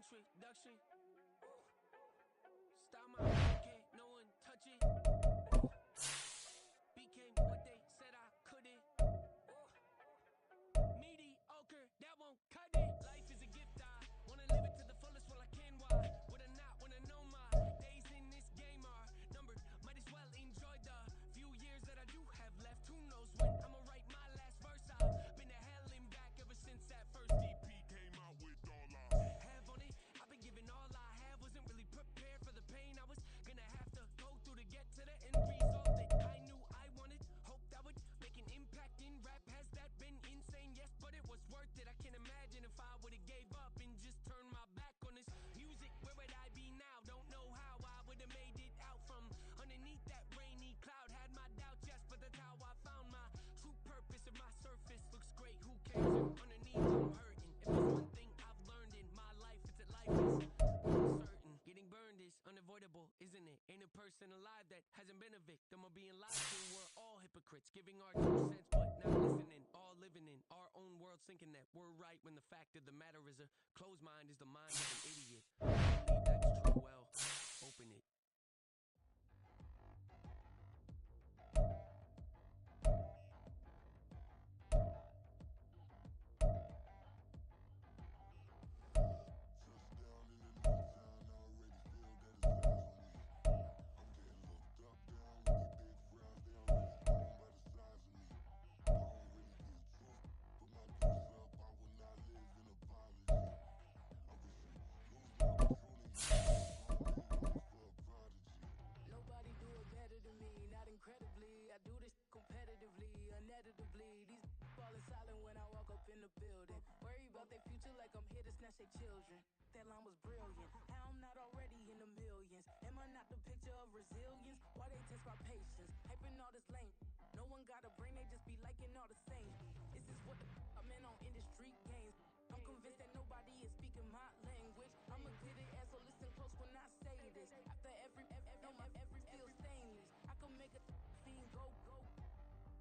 introduction. Style my can't no one touch it. Became what they said I couldn't. Mediocre, that won't cut it. Life is a gift, I wanna live it to the fullest while I can. Why would I not wanna know my days in this game are numbered? Might as well enjoy the few years that I do have left. Who knows when I'ma write my last verse? I've been to hell and back ever since that first EP came out with all I have on it. I've been giving all I have, wasn't really prepared for the pain I was gonna have to go through to get to the end result that I knew I wanted. Hoped I would make an impact in rap. Has that been insane? Yes, but it was worth it. I can't imagine if I would've gave up and just turned my back on this music. Where would I be now? Don't know how I would've made it out from underneath that rainy cloud. Had my doubts, yes, but that's how I found my true purpose. If my surface looks great, who cares if underneath I'm hurting? If there's one thing I've learned in my life, it's that life is uncertain. Getting burned is unavoidable, isn't it? Ain't a person alive that hasn't been a victim of being lied to. We're all hypocrites, giving our 2 cents, but not listening. All living in our own world, thinking that we're right when the fact of the matter is a closed mind is the mind of an idiot. I believe that's true. Well, open it. Nobody do it better than me, not incredibly. I do this competitively, uneditably. These falling silent when I walk up in the building. Worry about their future like I'm here to snatch their children. That line was brilliant. How I'm not already in the millions? Am I not the picture of resilience? Why they test my patience? Hyping all this lame. No one got a brain, they just be liking all the same. This is what I'm in on industry games. I'm convinced that nobody is speaking my language. I'ma get it, and so listen close when I say this. After every feel stainless. I can make a fiend go.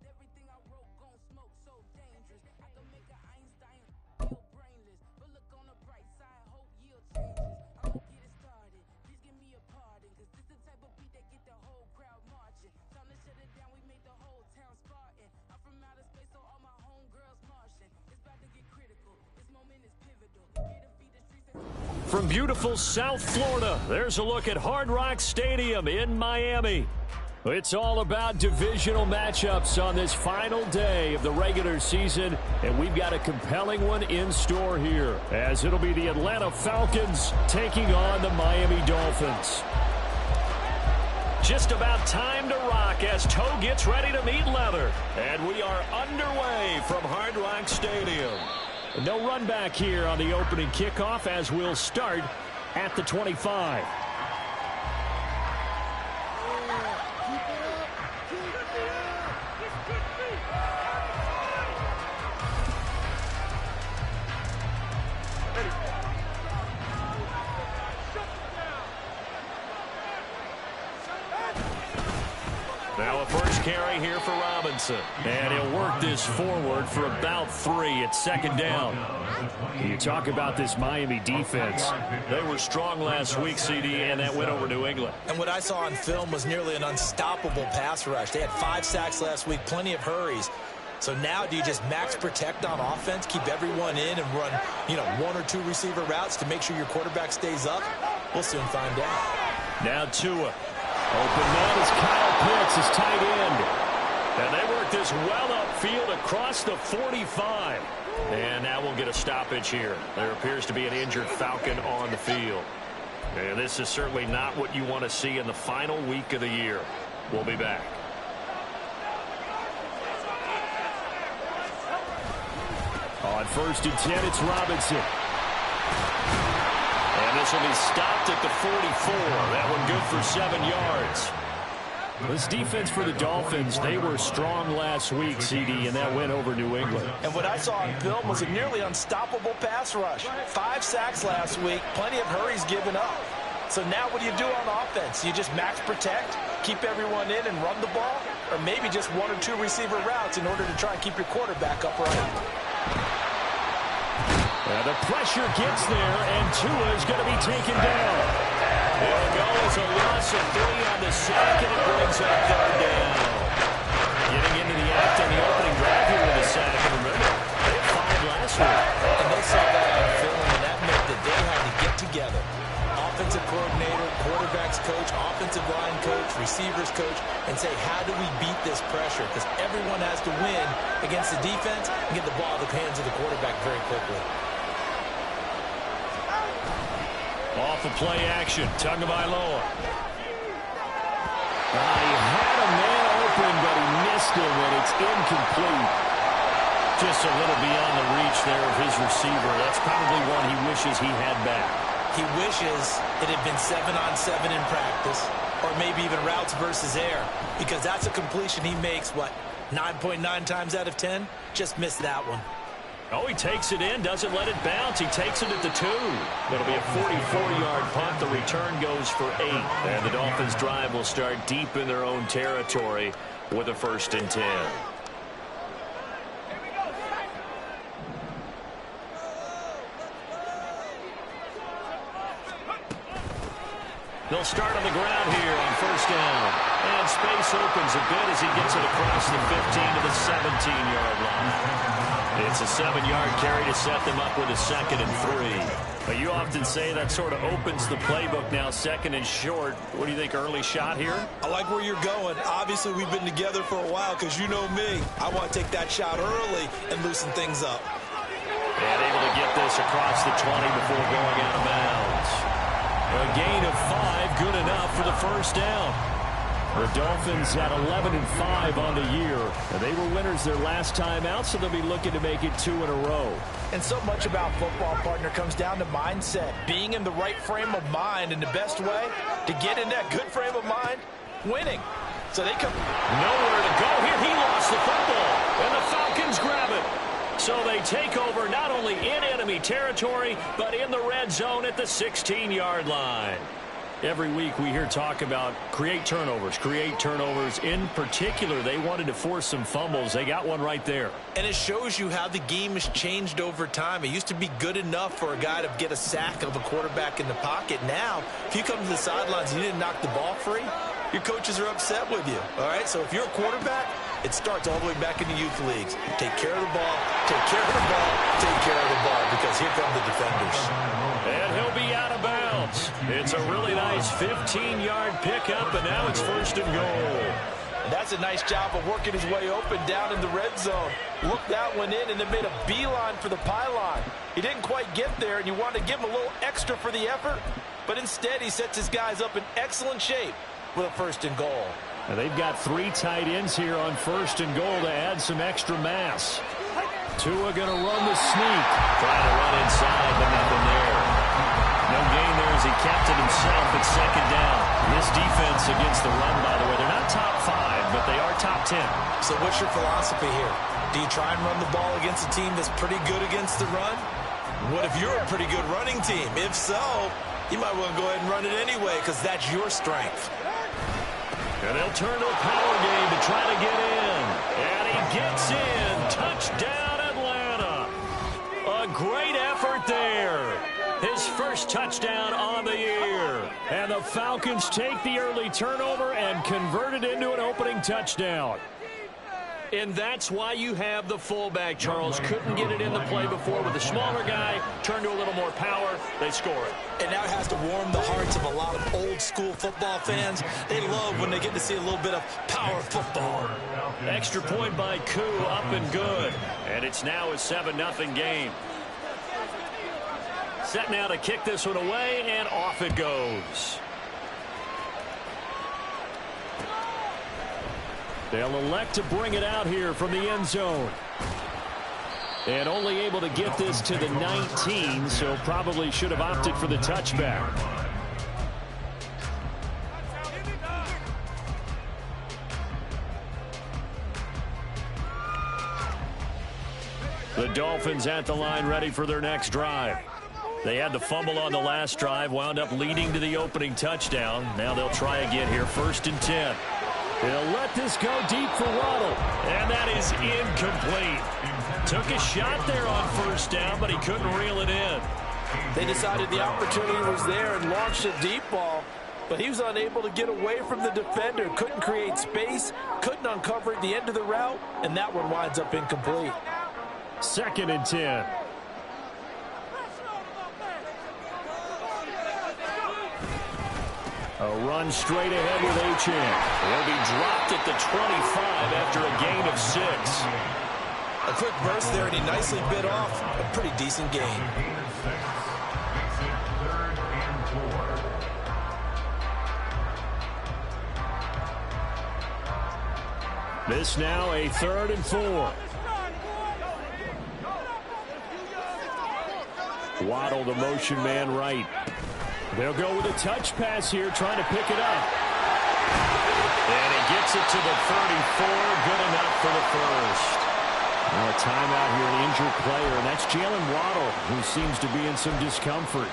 Everything I wrote gon' smoke, so dangerous. I can make an Einstein feel brainless. But look on the bright side, hope yield changes. I'ma get it started, please give me a pardon. Cause this the type of beat that get the whole crowd marching. Time to shut it down, we made the whole town Spartan. I'm from outer space, so all my homegirls Martian. It's about to get critical, this moment is pivotal. Here to feed the streets and From beautiful South Florida, there's a look at Hard Rock Stadium in Miami. It's all about divisional matchups on this final day of the regular season, and we've got a compelling one in store here, as it'll be the Atlanta Falcons taking on the Miami Dolphins. Just about time to rock as toe gets ready to meet leather, and we are underway from Hard Rock Stadium. No run back here on the opening kickoff as we'll start at the 25. Now a first carry here for Robinson. And he'll work this forward for about 3 at second down. You talk about this Miami defense. They were strong last week, CD, and that went over New England. And what I saw on film was nearly an unstoppable pass rush. They had 5 sacks last week, plenty of hurries. So now do you just max protect on offense, keep everyone in and run, 1 or 2 receiver routes to make sure your quarterback stays up? We'll soon find out. Now Tua. Open man is Kyle Pitts, his tight end. And they work this well upfield across the 45. And now we'll get a stoppage here. There appears to be an injured Falcon on the field. And this is certainly not what you want to see in the final week of the year. We'll be back. On 1st and 10, it's Robinson. And this will be stopped at the 44. That one good for 7 yards. This defense for the Dolphins, they were strong last week, CD, and that went over New England. And what I saw on film was a nearly unstoppable pass rush. 5 sacks last week, plenty of hurries given up. So now what do you do on offense? You just max protect, keep everyone in and run the ball? Or maybe just 1 or 2 receiver routes in order to try and keep your quarterback upright? The pressure gets there, and Tua is going to be taken down. It'll go as a loss of 3 on the sack, and it brings up 3rd down. Getting into the act on the opening drive here with a sack. And remember, they had 5 last week. And they saw that on film, and that meant that they had to get together. Offensive coordinator, quarterbacks coach, offensive line coach, receivers coach, and say, how do we beat this pressure? Because everyone has to win against the defense and get the ball in the hands of the quarterback very quickly. Off of play action, Tagovailoa. He had a man open, but he missed him, and it's incomplete. Just a little beyond the reach there of his receiver. That's probably one he wishes he had back. He wishes it had been 7-on-7 in practice, or maybe even routes versus air, because that's a completion he makes, 9.9 times out of 10? Just missed that one. Oh, he takes it in, doesn't let it bounce. He takes it at the 2. That'll be a 44-yard punt. The return goes for 8. And the Dolphins' drive will start deep in their own territory with a 1st and 10. They'll start on the ground here on 1st down. And space opens a bit as he gets it across the 15 to the 17-yard line. It's a 7-yard carry to set them up with a 2nd and 3. But you often say that sort of opens the playbook now, 2nd and short. What do you think, early shot here? I like where you're going. Obviously, we've been together for a while because you know me. I want to take that shot early and loosen things up. And able to get this across the 20 before going out of bounds. A gain of 5, good enough for the 1st down. The Dolphins at 11-5 on the year. And they were winners their last time out, so they'll be looking to make it 2 in a row. And so much about football, partner, comes down to mindset. Being in the right frame of mind, and the best way to get in that good frame of mind, winning. So they come nowhere to go here. He lost the football, and the Falcons grab it. So they take over not only in enemy territory, but in the red zone at the 16-yard line. Every week we hear talk about create turnovers. In particular, they wanted to force some fumbles. They got one right there. And it shows you how the game has changed over time. It used to be good enough for a guy to get a sack of a quarterback in the pocket. Now, if you come to the sidelines and you didn't knock the ball free, your coaches are upset with you. All right, so if you're a quarterback, it starts all the way back in the youth leagues. Take care of the ball, take care of the ball, take care of the ball, because here come the defenders. And he'll be out of bounds. It's a really nice 15-yard pickup, and now it's 1st and goal. And that's a nice job of working his way open down in the red zone. Looked that one in and then made a beeline for the pylon. He didn't quite get there, and you wanted to give him a little extra for the effort, but instead he sets his guys up in excellent shape with a 1st and goal. Now they've got 3 tight ends here on 1st and goal to add some extra mass. Tua going to run the sneak. Trying to run inside, but nothing there. No gain there as he kept it himself at 2nd down. This defense against the run, by the way, they're not top 5, but they are top 10. So what's your philosophy here? Do you try and run the ball against a team that's pretty good against the run? What if you're a pretty good running team? If so, you might want to go ahead and run it anyway, because that's your strength. And they'll turn to a power game to try to get in. And he gets in. Touchdown, Atlanta. A great effort there. His 1st touchdown on the year. And the Falcons take the early turnover and convert it into an opening touchdown. And that's why you have the fullback, Charles. Couldn't get it in the play before with the smaller guy. Turned to a little more power. They score it. And now it has to warm the hearts of a lot of old-school football fans. They love when they get to see a little bit of power football. Extra point by Koo, up and good. And it's now a 7-0 game. Set now to kick this one away, and off it goes. They'll elect to bring it out here from the end zone. And only able to get this to the 19, so probably should have opted for the touchback. The Dolphins at the line ready for their next drive. They had the fumble on the last drive, wound up leading to the opening touchdown. Now they'll try again here, 1st and 10. They'll let this go deep for Waddle, and that is incomplete. Took a shot there on first down, but he couldn't reel it in. They decided the opportunity was there and launched a deep ball, but he was unable to get away from the defender. Couldn't create space, couldn't uncover at the end of the route, and that one winds up incomplete. 2nd and 10. A run straight ahead with Achane. He'll be dropped at the 25 after a gain of 6. A quick burst there, and he nicely bit off a pretty decent gain. This now a 3rd and 4. Waddle, the motion man right. They'll go with a touch pass here, trying to pick it up. And he gets it to the 34, good enough for the first. Now a timeout here, an injured player, and that's Jalen Waddle, who seems to be in some discomfort.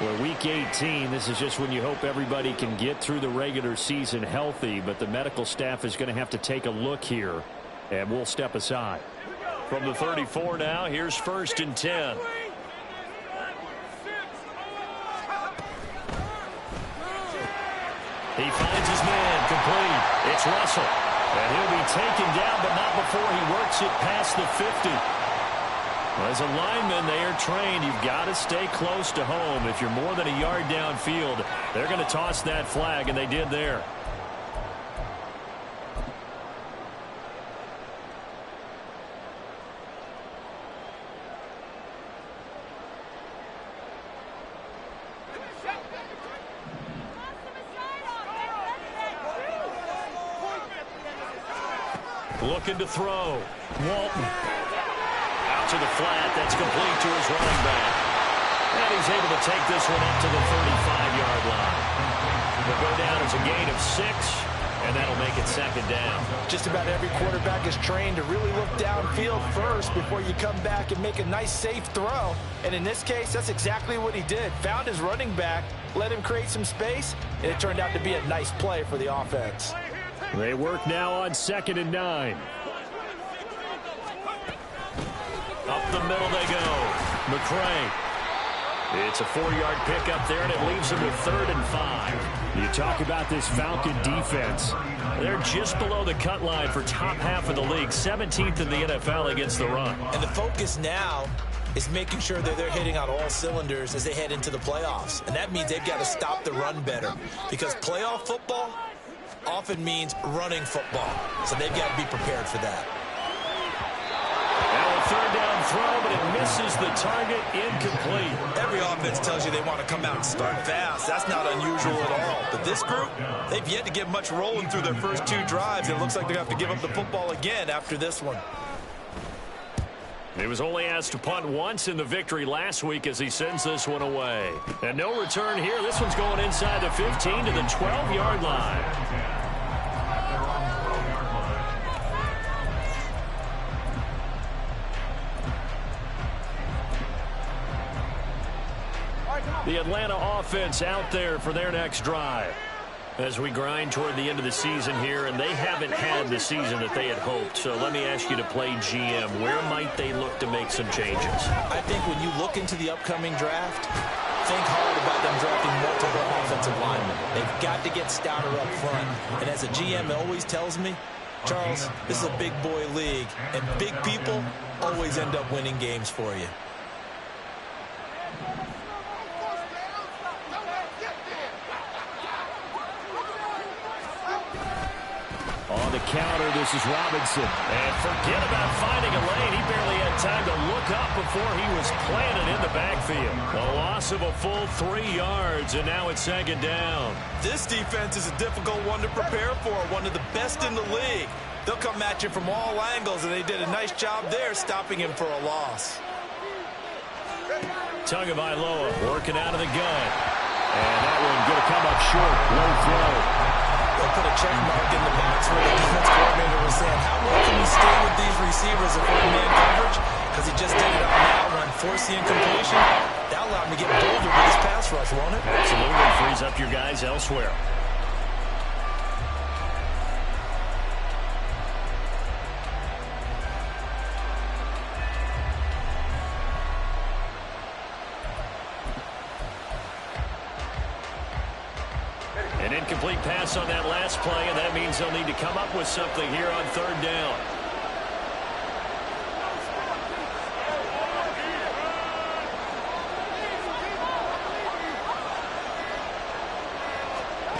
Well, week 18, this is just when you hope everybody can get through the regular season healthy, but the medical staff is going to have to take a look here, and we'll step aside. From the 34 now, here's 1st and 10. He finds his man, complete. It's Russell. And he'll be taken down, but not before he works it past the 50. Well, as a lineman, they are trained. You've got to stay close to home. If you're more than a yard downfield, they're going to toss that flag, and they did there. Looking to throw. Walton. Out to the flat. That's complete to his running back. And he's able to take this one up to the 35-yard line. They'll go down as a gain of 6, and that'll make it 2nd down. Just about every quarterback is trained to really look downfield first before you come back and make a nice, safe throw. And in this case, that's exactly what he did. Found his running back, let him create some space, and it turned out to be a nice play for the offense. They work now on 2nd and 9. Up the middle they go. McCray. It's a 4-yard pickup there, and it leaves them with 3rd and 5. You talk about this Falcon defense. They're just below the cut line for top half of the league, 17th in the NFL against the run. And the focus now is making sure that they're hitting on all cylinders as they head into the playoffs. And that means they've got to stop the run better, because playoff football often means running football. So they've got to be prepared for that. Now a 3rd down throw, but it misses the target, incomplete. Every offense tells you they want to come out and start fast. That's not unusual at all. But this group, they've yet to get much rolling through their first 2 drives. It looks like they're going to have to give up the football again after this one. He was only asked to punt once in the victory last week as he sends this one away. And no return here. This one's going inside the 15 to the 12-yard line. The Atlanta offense out there for their next drive. As we grind toward the end of the season here, and they haven't had the season that they had hoped. So let me ask you to play GM. Where might they look to make some changes? I think when you look into the upcoming draft, think hard about them drafting multiple offensive linemen. They've got to get stouter up front. And as a GM always tells me, Charles, this is a big boy league, and big people always end up winning games for you. On the counter, this is Robinson. And forget about finding a lane. He barely had time to look up before he was planted in the backfield. A loss of a full 3 yards, and now it's 2nd down. This defense is a difficult one to prepare for, one of the best in the league. They'll come at you from all angles, and they did a nice job there stopping him for a loss. Tagovailoa working out of the gun. And that one going to come up short. Low throw. They'll put a check mark in the box where the defense coordinator was saying, how well can we stay with these receivers if we're in man coverage? Because he just did it on that one, force the incompletion. That allowed him to get bolder with his pass rush, won't it? Absolutely frees up your guys elsewhere. An incomplete pass on that last play, and that means they'll need to come up with something here on third down.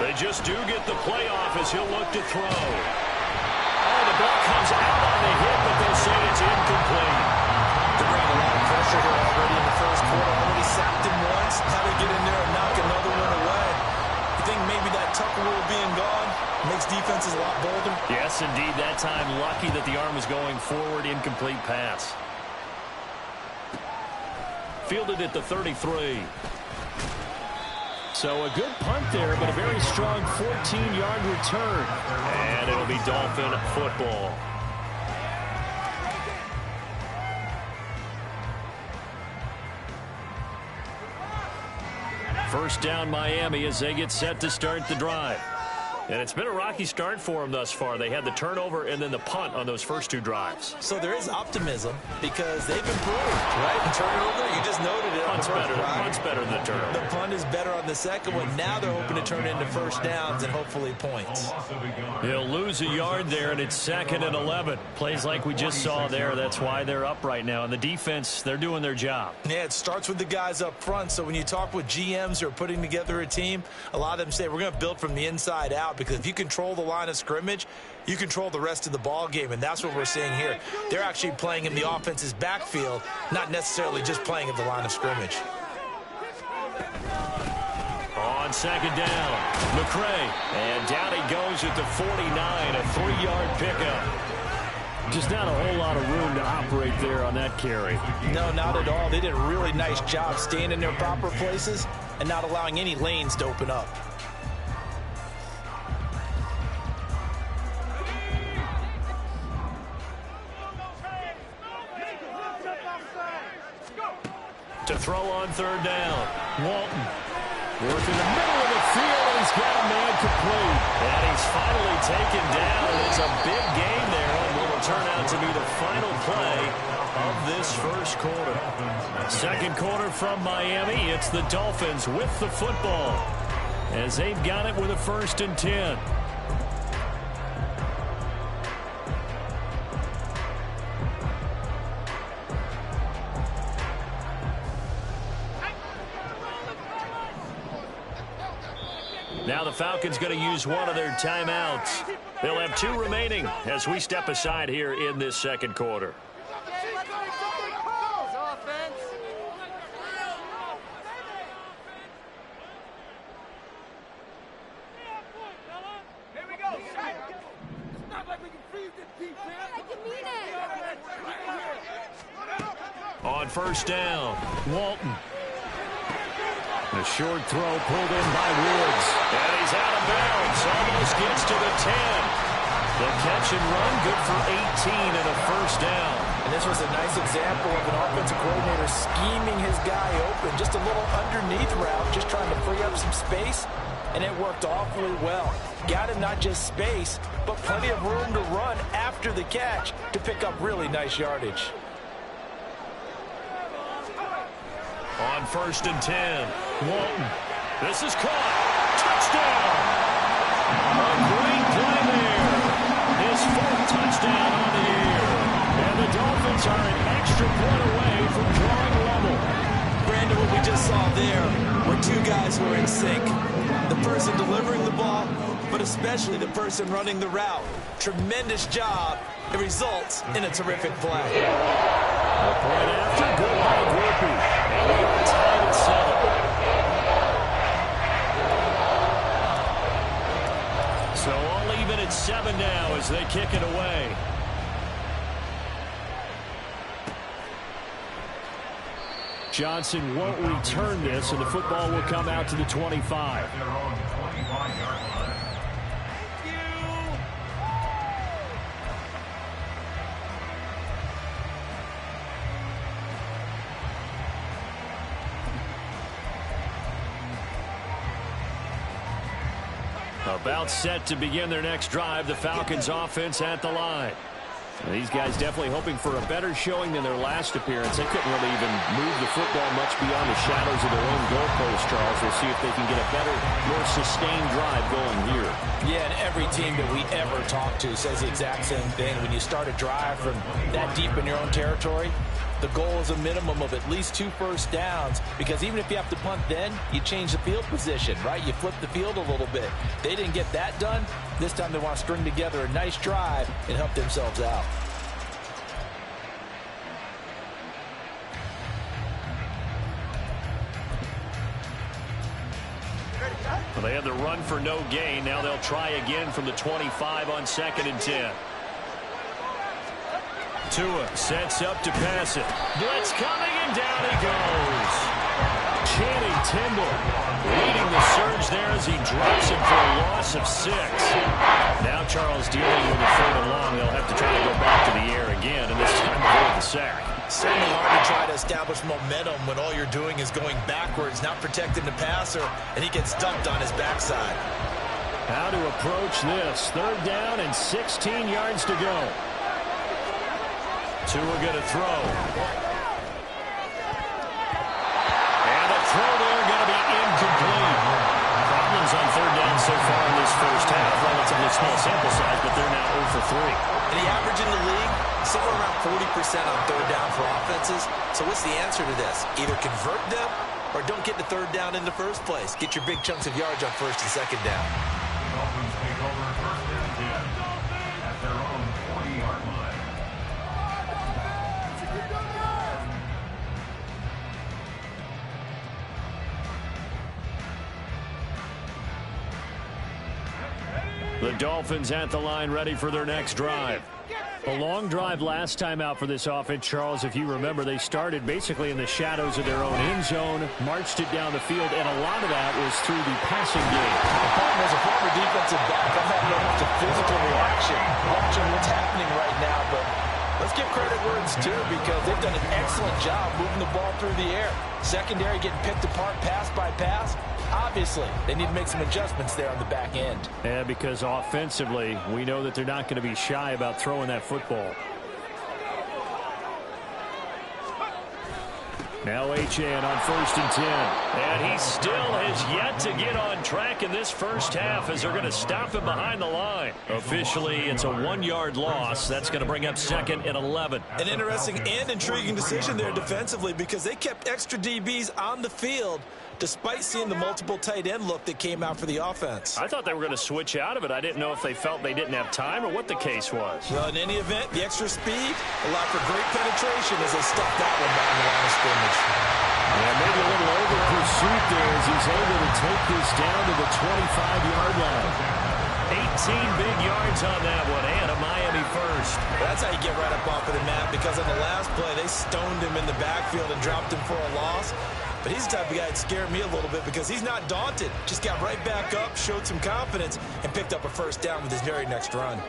They just do get the play off as he'll look to throw. Oh, the ball comes out on the hit, but they'll say it's incomplete. They're bringing a lot of pressure here already in the first quarter. Already sacked him once. How to get in there and knock another one away. You think maybe that Tucker rule being gone makes defenses a lot bolder? Yes, indeed. That time, lucky that the arm was going forward. Incomplete pass. Fielded at the 33. So a good punt there, but a very strong 14-yard return. And it'll be Dolphin football. First down Miami as they get set to start the drive. And it's been a rocky start for them thus far. They had the turnover and then the punt on those first two drives. So there is optimism because they've improved, right? The turnover, you just noted it. Punt's better than the turnover. The punt is better on the second one. Now they're hoping to turn it into first downs and hopefully points. He'll lose a yard there, and it's 2nd and 11. Plays like we just saw there. That's why they're up right now. And the defense, they're doing their job. Yeah, it starts with the guys up front. So when you talk with GMs who are putting together a team, a lot of them say we're going to build from the inside out, because if you control the line of scrimmage, you control the rest of the ball game, and that's what we're seeing here. They're actually playing in the offense's backfield, not necessarily just playing at the line of scrimmage. On second down, McCray, and down he goes at the 49, a 3-yard pickup. Just not a whole lot of room to operate there on that carry. No, not at all. They did a really nice job staying in their proper places and not allowing any lanes to open up. To throw on third down, Walton. Working the middle of the field, and he's got a man complete. And he's finally taken down. It's a big gain there, and will turn out to be the final play of this first quarter. Second quarter from Miami. It's the Dolphins with the football, as they've got it with a 1st and 10. Now the Falcons going to use one of their timeouts. They'll have 2 remaining as we step aside here in this second quarter. On first down, Walton. A short throw pulled in by Woods. And he's out of bounds. Almost gets to the 10. The catch and run, good for 18 and a first down. And this was a nice example of an offensive coordinator scheming his guy open. Just a little underneath route, just trying to free up some space. And it worked awfully well. Got him not just space, but plenty of room to run after the catch to pick up really nice yardage. On 1st and 10, Walton. This is caught. Touchdown! A great play there. His 4th touchdown on the year. And the Dolphins are an extra point away from drawing level. Brandon, what we just saw there were 2 guys who were in sync. The person delivering the ball, but especially the person running the route. Tremendous job. It results in a terrific play. A point after, good by Grippy. And we are tied at 7. So all even at 7 now as they kick it away. Johnson won't return this, and the football will come out to the 25. About set to begin their next drive, the Falcons offense at the line. These guys definitely hoping for a better showing than their last appearance. They couldn't really even move the football much beyond the shadows of their own goalpost, Charles. We'll see if they can get a better, more sustained drive going here. Yeah, and every team that we ever talk to says the exact same thing. When you start a drive from that deep in your own territory, the goal is a minimum of at least 2 first downs, because even if you have to punt then, you change the field position, right? You flip the field a little bit. They didn't get that done. This time they want to string together a nice drive and help themselves out. Well, they had the run for no gain. Now they'll try again from the 25 on 2nd and 10. Tua sets up to pass it. Blitz coming, and down he goes. Channing Tindall leading the surge there as he drops it for a loss of 6. Now Charles dealing with a 3rd and long. They'll have to try to go back to the air again, and this time avoid the sack. Certainly hard to try to establish momentum when all you're doing is going backwards, not protecting the passer, and he gets dumped on his backside. How to approach this. 3rd down and 16 yards to go. Tua going to throw. And the throw there going to be incomplete. Problems on 3rd down so far in this first half. Relatively small sample size, but they're now 0 for 3. And the average in the league, somewhere around 40% on 3rd down for offenses. So what's the answer to this? Either convert them or don't get the 3rd down in the first place. Get your big chunks of yards on 1st and 2nd down. Dolphins take over 1st and 10 at their own 40-yard line. The Dolphins at the line, ready for their next drive. A long drive last time out for this offense, Charles. If you remember, they started basically in the shadows of their own end zone, marched it down the field, and a lot of that was through the passing game. As a former defensive back, I'm having almost a physical reaction watching what's happening right now, but let's give credit where it's due, because they've done an excellent job moving the ball through the air. Secondary getting picked apart pass by pass. Obviously, they need to make some adjustments there on the back end. Yeah, because offensively, we know that they're not going to be shy about throwing that football. Now Achane on 1st and 10. And he still has yet to get on track in this first half as they're going to stop him behind the line. Officially, it's a 1-yard loss. That's going to bring up 2nd and 11. An interesting and intriguing decision there defensively, because they kept extra DBs on the field despite seeing the multiple tight end look that came out for the offense. I thought they were going to switch out of it. I didn't know if they felt they didn't have time or what the case was. Well, in any event, the extra speed allowed for great penetration as they stuffed that one down the line of scrimmage. Yeah, maybe a little over pursuit there as he's able to take this down to the 25-yard line. 18 big yards on that one, and a Miami first. That's how you get right up off of the mat, because on the last play, they stoned him in the backfield and dropped him for a loss. But he's the type of guy that scared me a little bit, because he's not daunted. Just got right back up, showed some confidence, and picked up a first down with his very next run.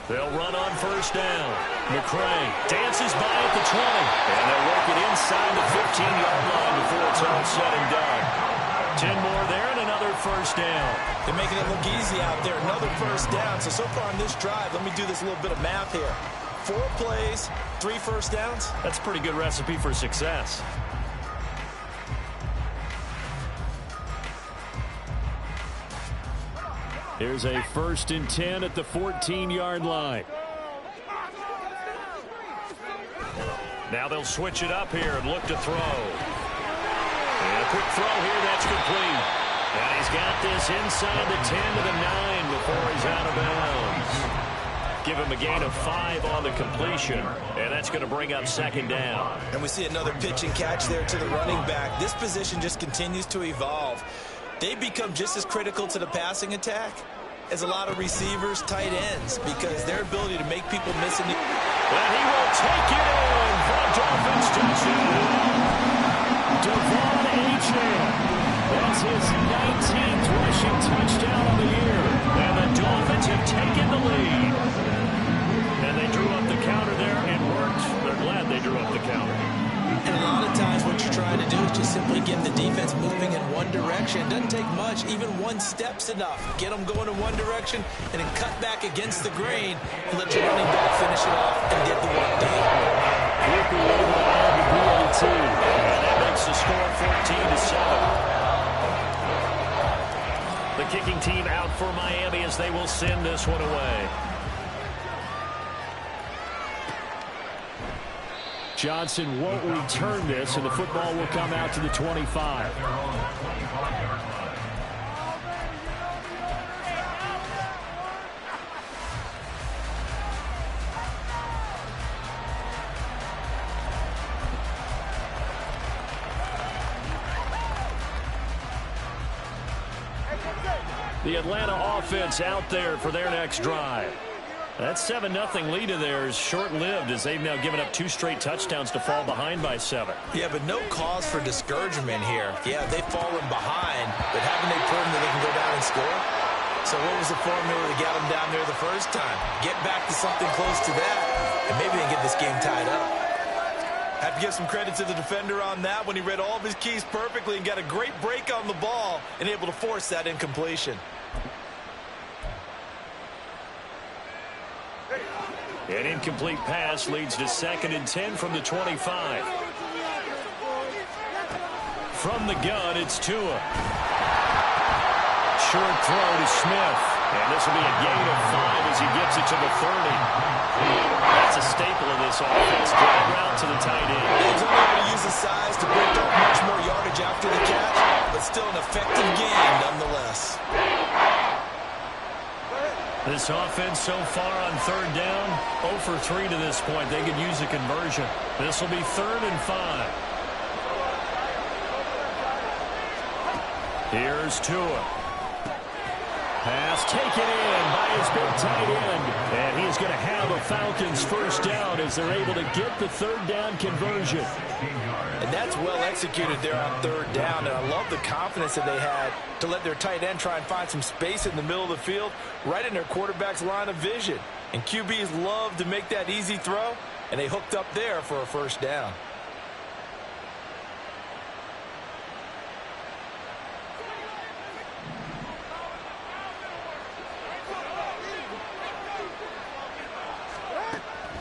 They'll run on 1st down. McCray dances by at the 20. And they'll work it inside the 15-yard line before it's all said and done. 10 more there and another first down. They're making it look easy out there. Another first down. So far on this drive, let me do this little bit of math here. 4 plays, 3 first downs. That's a pretty good recipe for success. Here's a 1st and 10 at the 14-yard line. Now they'll switch it up here and look to throw. And a quick throw here, that's complete. And he's got this inside the 10 to the 9 before he's out of bounds. Give him a gain of 5 on the completion, and that's going to bring up 2nd down. And we see another pitch and catch there to the running back. This position just continues to evolve. They become just as critical to the passing attack as a lot of receivers, tight ends, because their ability to make people miss in the... And he will take it in for a Dolphins touchdown. Devon Achane. That's his 19th rushing touchdown of the year. And the Dolphins have taken the lead. And they drew up the counter there. It worked. They're glad they drew up the counter. And a lot of times what you're trying to do is just simply get the defense moving in one direction. It doesn't take much. Even one step's enough. Get them going in one direction and then cut back against the grain and let your running back finish it off and get the work done. Flipping over on the DML. And that makes the score 14-7. The kicking team out for Miami as they will send this one away. Johnson won't return this, and the football will come out to the 25. The Atlanta offense out there for their next drive. That 7-0 lead of theirs short-lived as they've now given up 2 straight touchdowns to fall behind by 7. Yeah, but no cause for discouragement here. Yeah, they've fallen behind, but haven't they proven that they can go down and score? So what was the formula that got them down there the first time? Get back to something close to that, and maybe they can get this game tied up. Have to give some credit to the defender on that when he read all of his keys perfectly and got a great break on the ball and able to force that incompletion. An incomplete pass leads to 2nd and 10 from the 25. From the gun, it's Tua. Short throw to Smith. And this will be a gain of 5 as he gets it to the 30. That's a staple of this offense. Drag route to the tight end. He's only able to use his size to break up much more yardage after the catch, but still an effective gain nonetheless. This offense so far on 3rd down, 0 for 3 to this point. They could use a conversion. This will be 3rd and 5. Here's Tua. Pass taken in by his big tight end. And he's going to have a Falcons first down as they're able to get the 3rd down conversion. And that's well executed there on 3rd down. And I love the confidence that they had to let their tight end try and find some space in the middle of the field, right in their quarterback's line of vision. And QBs love to make that easy throw, and they hooked up there for a first down.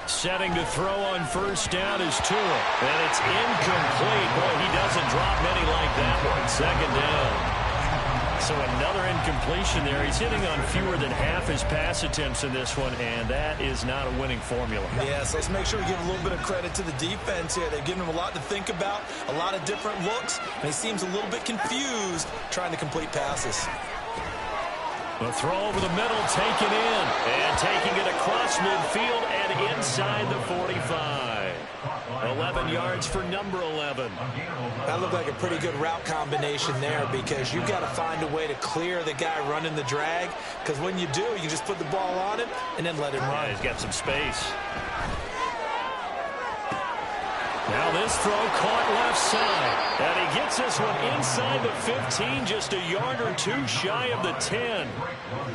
Setting to throw on first down is Tua. And it's incomplete. Boy, he doesn't drop many like that one. 2nd down. So another incompletion there. He's hitting on fewer than half his pass attempts in this one, and that is not a winning formula. Yeah, so let's make sure we give a little bit of credit to the defense here. They've given him a lot to think about, a lot of different looks, and he seems a little bit confused trying to complete passes. The throw over the middle, taken in, and taking it across midfield and inside the 45. 11 yards for number 11. That looked like a pretty good route combination there because you've got to find a way to clear the guy running the drag, because when you do, you just put the ball on him and then let him run. Yeah, he's got some space. Now this throw caught left side. And he gets this one inside the 15, just a yard or 2 shy of the 10.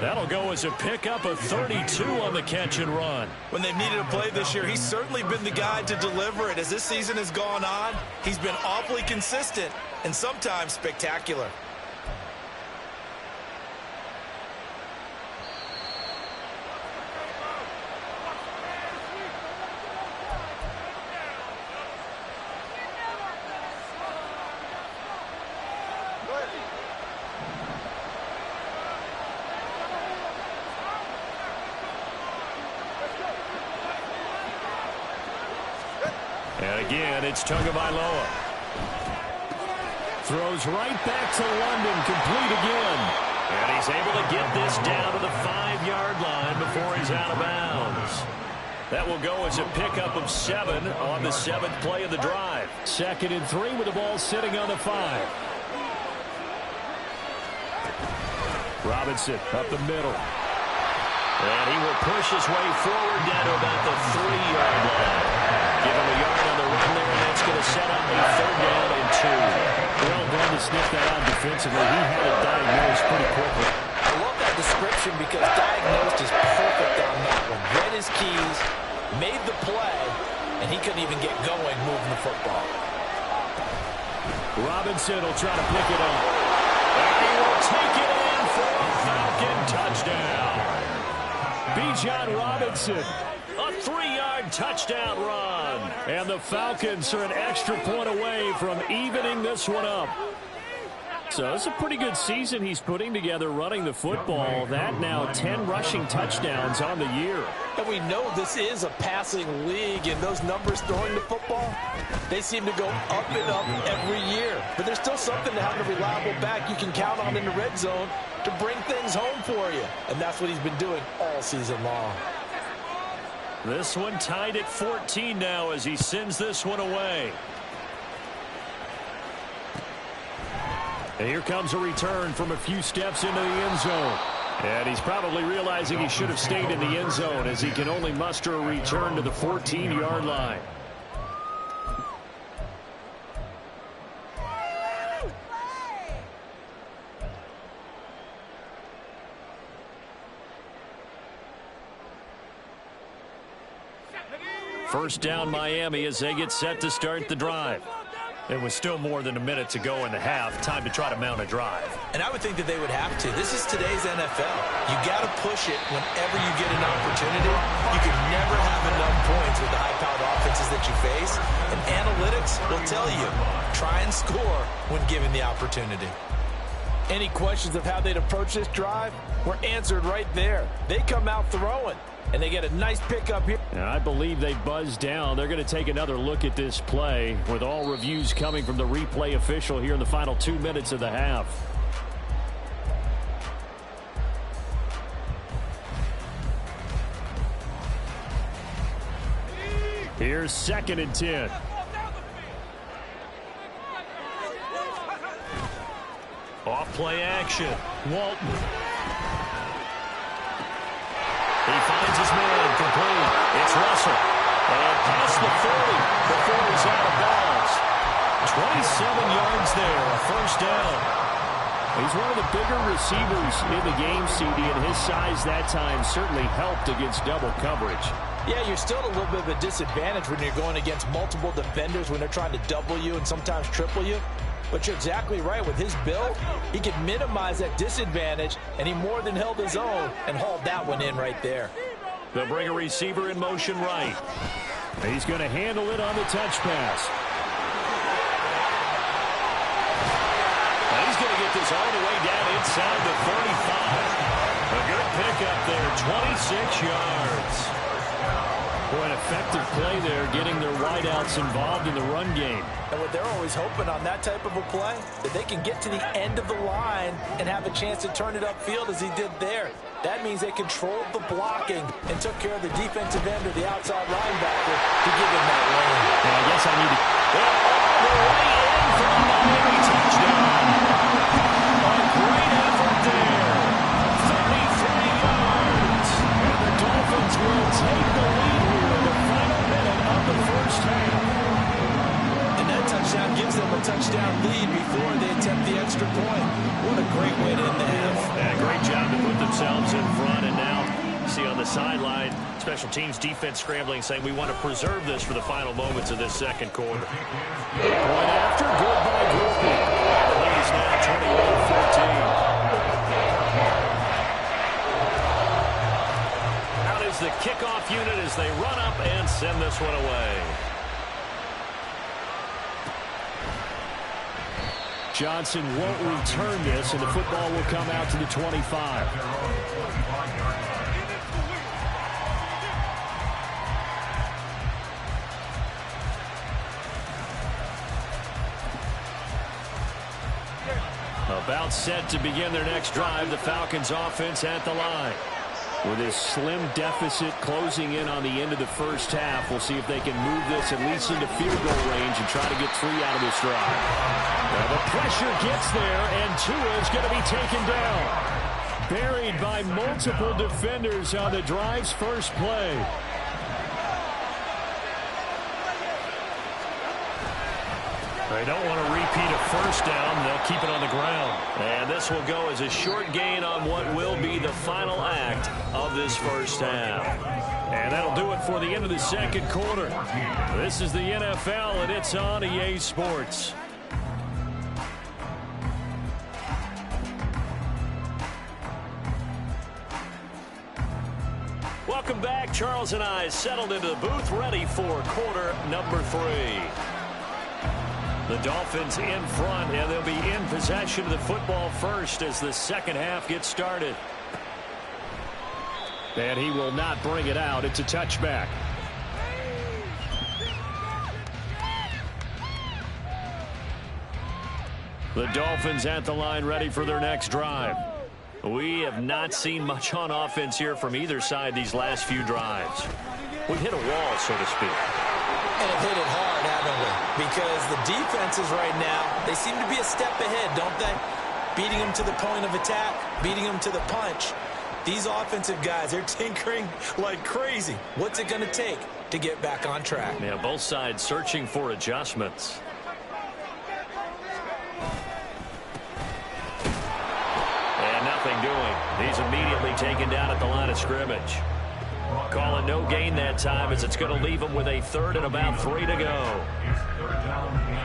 That'll go as a pickup of 32 on the catch and run. When they've needed a play this year, he's certainly been the guy to deliver it. As this season has gone on, he's been awfully consistent and sometimes spectacular. And again, it's Tagovailoa. Throws right back to London, complete again. And he's able to get this down to the 5-yard line before he's out of bounds. That will go as a pickup of 7 on the 7th play of the drive. 2nd and 3 with the ball sitting on the 5. Robinson up the middle. And he will push his way forward down to about the 3-yard line. Give him a yard on the run there, and that's going to set up a 3rd down and 2. Well done to sniff that out defensively. He had it diagnosed pretty quickly. I love that description because diagnosed is perfect on that one. Read his keys, made the play, and he couldn't even get going moving the football. Robinson will try to pick it up. And he will take it in for a Falcon touchdown. Bijan Robinson, a 3-yard touchdown run. And the Falcons are an extra point away from evening this one up. So it's a pretty good season he's putting together running the football. That now 10 rushing touchdowns on the year. And we know this is a passing league, and those numbers throwing the football, they seem to go up and up every year. But there's still something to having a reliable back you can count on in the red zone to bring things home for you. And that's what he's been doing all season long. This one tied at 14 now as he sends this one away. And here comes a return from a few steps into the end zone. And he's probably realizing he should have stayed in the end zone as he can only muster a return to the 14-yard line. First down Miami as they get set to start the drive. It was still more than a minute to go in the half. Time to try to mount a drive. And I would think that they would have to. This is today's NFL. You got to push it whenever you get an opportunity. You can never have enough points with the high-powered offenses that you face. And analytics will tell you, try and score when given the opportunity. Any questions of how they'd approach this drive were answered right there. They come out throwing, and they get a nice pickup here. And I believe they buzzed down. They're going to take another look at this play with all reviews coming from the replay official here in the final 2 minutes of the half. Here's 2nd and 10. Off play action. Walton. He finds his man complete. It's Russell. And past the 40 before he's out of bounds. 27 yards there, a first down. He's one of the bigger receivers in the game, CD, and his size that time certainly helped against double coverage. Yeah, you're still at a little bit of a disadvantage when you're going against multiple defenders when they're trying to double you and sometimes triple you. But you're exactly right. With his build, he could minimize that disadvantage, and he more than held his own and hauled that one in right there. They'll bring a receiver in motion right. He's going to handle it on the touch pass. And he's going to get this all the way down inside the 35. A good pickup there, 26 yards. Boy, an effective play there, getting their wideouts involved in the run game. And what they're always hoping on that type of a play, that they can get to the end of the line and have a chance to turn it upfield as he did there. That means they controlled the blocking and took care of the defensive end or the outside linebacker to give him that lane. Yeah, I guess I need to... all the way in for the Miami touchdown. A great effort there. 33 yards. And the Dolphins will take the lead here in the final minute of the first half. And that touchdown gives them a touchdown lead before they attempt the extra point. What a great way to end the half. Yeah, great job to put themselves in front. And now, see on the sideline, special teams defense scrambling, saying we want to preserve this for the final moments of this second quarter. Point after, good by Groupie. The lead is now 21-14. Out is the kickoff unit as they run up and send this one away. Johnson won't return this, and the football will come out to the 25. About set to begin their next drive, the Falcons offense at the line. With this slim deficit closing in on the end of the first half, we'll see if they can move this at least into field goal range and try to get 3 out of this drive. Now the pressure gets there, and Tua is going to be taken down. Buried by multiple defenders on the drive's first play. They don't want to repeat a first down. They'll keep it on the ground. And this will go as a short gain on what will be the final act of this first half. And that'll do it for the end of the second quarter. This is the NFL, and it's on EA Sports. Welcome back. Charles and I settled into the booth, ready for quarter number 3. The Dolphins in front, and they'll be in possession of the football first as the second half gets started. And he will not bring it out. It's a touchback. The Dolphins at the line, ready for their next drive. We have not seen much on offense here from either side these last few drives. We've hit a wall, so to speak. And have hit it hard, haven't we? Because the defenses right now, they seem to be a step ahead, don't they? Beating them to the point of attack, beating them to the punch. These offensive guys, they're tinkering like crazy. What's it going to take to get back on track? Yeah, both sides searching for adjustments. And nothing doing. He's immediately taken down at the line of scrimmage. Calling no gain that time as it's going to leave him with a third and about 3 to go.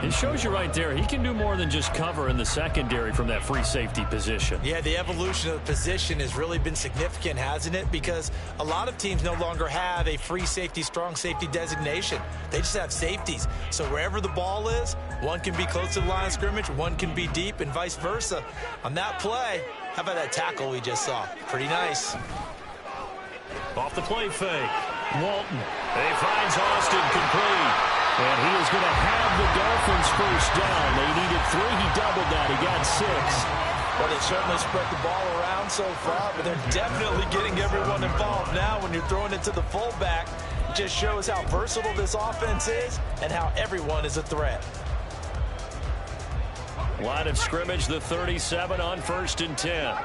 It shows you right there, he can do more than just cover in the secondary from that free safety position. Yeah, the evolution of the position has really been significant, hasn't it? Because a lot of teams no longer have a free safety, strong safety designation. They just have safeties. So wherever the ball is, one can be close to the line of scrimmage, one can be deep, and vice versa. On that play, how about that tackle we just saw? Pretty nice. Off the play fake. Walton. He finds Austin complete. And he is going to have the Dolphins first down. They needed 3. He doubled that. He got 6. Well, they certainly spread the ball around so far, but they're definitely getting everyone involved now when you're throwing it to the fullback. It just shows how versatile this offense is and how everyone is a threat. Line of scrimmage, the 37 on 1st and 10.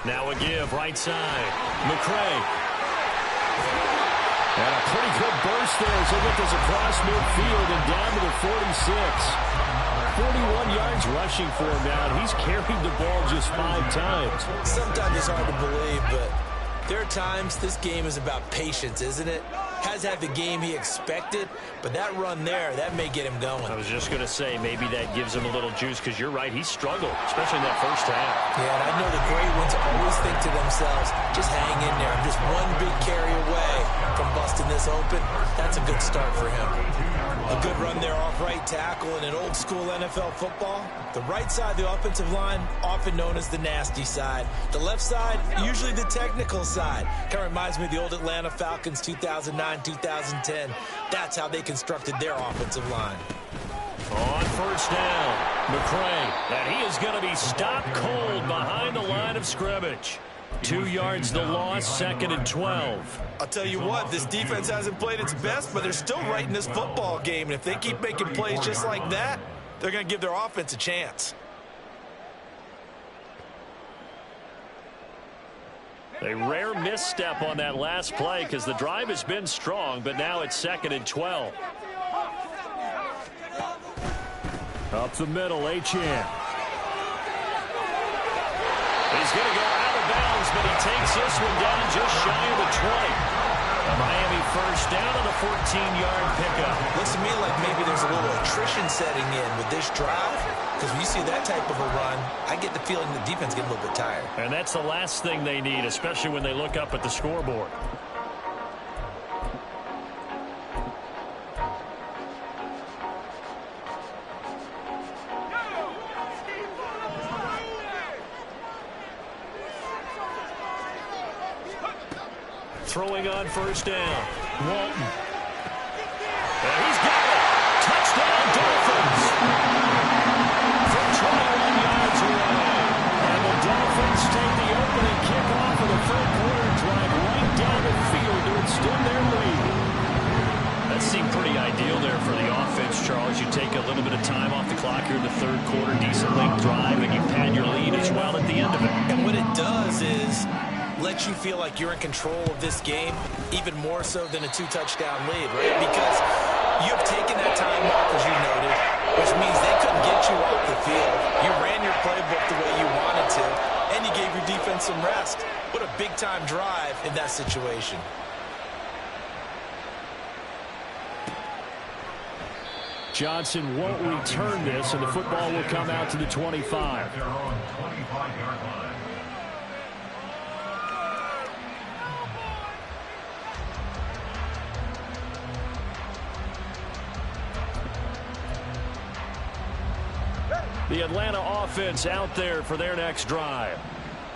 Now a give, right side. McCray. And a pretty good burst there as he gets across midfield and down to the 46. 41 yards rushing for him now. He's carried the ball just 5 times. Sometimes it's hard to believe, but there are times this game is about patience, isn't it? Has had the game he expected, but that run there, that may get him going. I was just going to say, maybe that gives him a little juice, because you're right, he struggled, especially in that first half. Yeah, and I know the great ones always think to themselves, just hang in there. I'm just one big carry away from busting this open. That's a good start for him. A good run there off right tackle in an old school NFL football. The right side of the offensive line, often known as the nasty side. The left side, usually the technical side. Kind of reminds me of the old Atlanta Falcons 2009-2010. That's how they constructed their offensive line. On first down, McCray. And he is going to be stopped cold behind the line of scrimmage. 2 yards the loss, 2nd and 12. I'll tell you what, this defense hasn't played its best, but they're still right in this football game. And if they keep making plays just like that, they're going to give their offense a chance. A rare misstep on that last play because the drive has been strong, but now it's 2nd and 12. Up the middle, Achane. He's going to go out of bounds, but he takes this one down just shy of the 20. A Miami first down on a 14-yard pickup. Looks to me like maybe there's a little attrition setting in with this drive, because when you see that type of a run, I get the feeling the defense gets a little bit tired. And that's the last thing they need, especially when they look up at the scoreboard. Throwing on first down. Walton. And he's got it. Touchdown, Dolphins. From 21 yards away. And the Dolphins take the opening kickoff of the third quarter drive right down the field to extend their lead. That seemed pretty ideal there for the offense, Charles. You take a little bit of time off the clock here in the third quarter, decent length drive, and you pad your lead as well at the end of it. And what it does is let you feel like you're in control of this game, even more so than a 2-touchdown lead, right? Because you have taken that time off, as you noted, which means they couldn't get you off the field. You ran your playbook the way you wanted to, and you gave your defense on some rest. What a big-time drive in that situation. Johnson won't return this, and the football will come out to the 25. Their own 25-yard line. The Atlanta offense out there for their next drive.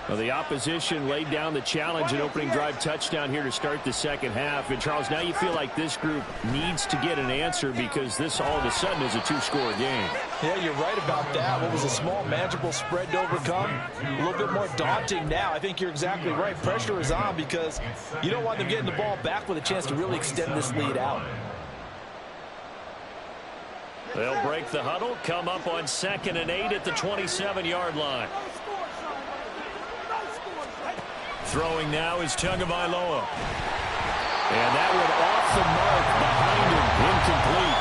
Well, the opposition laid down the challenge and opening drive touchdown here to start the second half. And, Charles, now you feel like this group needs to get an answer because this all of a sudden is a two-score game. Yeah, you're right about that. What was a small, manageable spread to overcome, a little bit more daunting now. I think you're exactly right. Pressure is on because you don't want them getting the ball back with a chance to really extend this lead out. They'll break the huddle, come up on 2nd and 8 at the 27-yard line. Throwing now is Tagovailoa. And that one off the mark behind him, incomplete.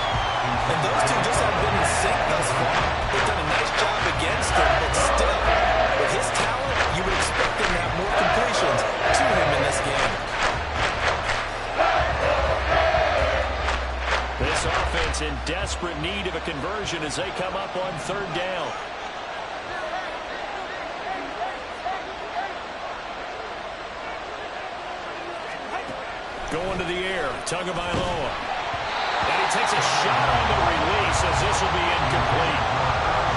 And those two just haven't been in sync thus far. They've done a nice job against him, but still, with his talent, you would expect him to have more completions to him in this game. This offense in desperate need of a conversion as they come up on 3rd down. Going to the air, Tagovailoa. And he takes a shot on the release as this will be incomplete.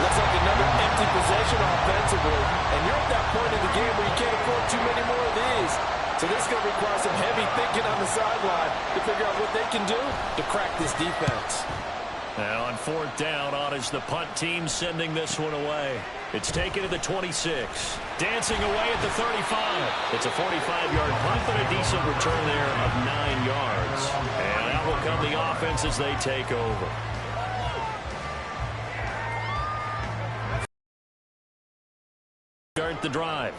Looks like another empty possession offensively. And you're at that point in the game where you can't afford too many more of these. So this is going to require some heavy thinking on the sideline to figure out what they can do to crack this defense. Now on 4th down, on is the punt team sending this one away. It's taken to the 26. Dancing away at the 35. It's a 45-yard punt, but a decent return there of 9 yards. And out will come the offense as they take over. Start the drive.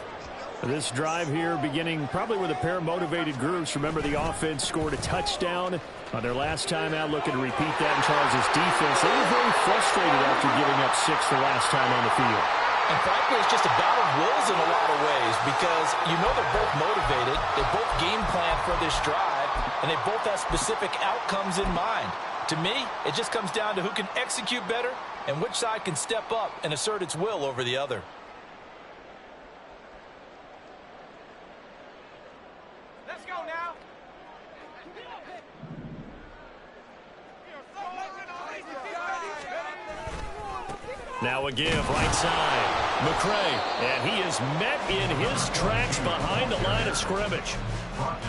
This drive here beginning probably with a pair of motivated groups. Remember, the offense scored a touchdown on their last time out, looking to repeat that in Charles's defense. They were very frustrated after giving up 6 the last time on the field. And frankly, it's just a battle of wills in a lot of ways because you know they're both motivated. They both game plan for this drive, and they both have specific outcomes in mind. To me, it just comes down to who can execute better and which side can step up and assert its will over the other. Now a give, right side. McCray, and he is met in his tracks behind the line of scrimmage.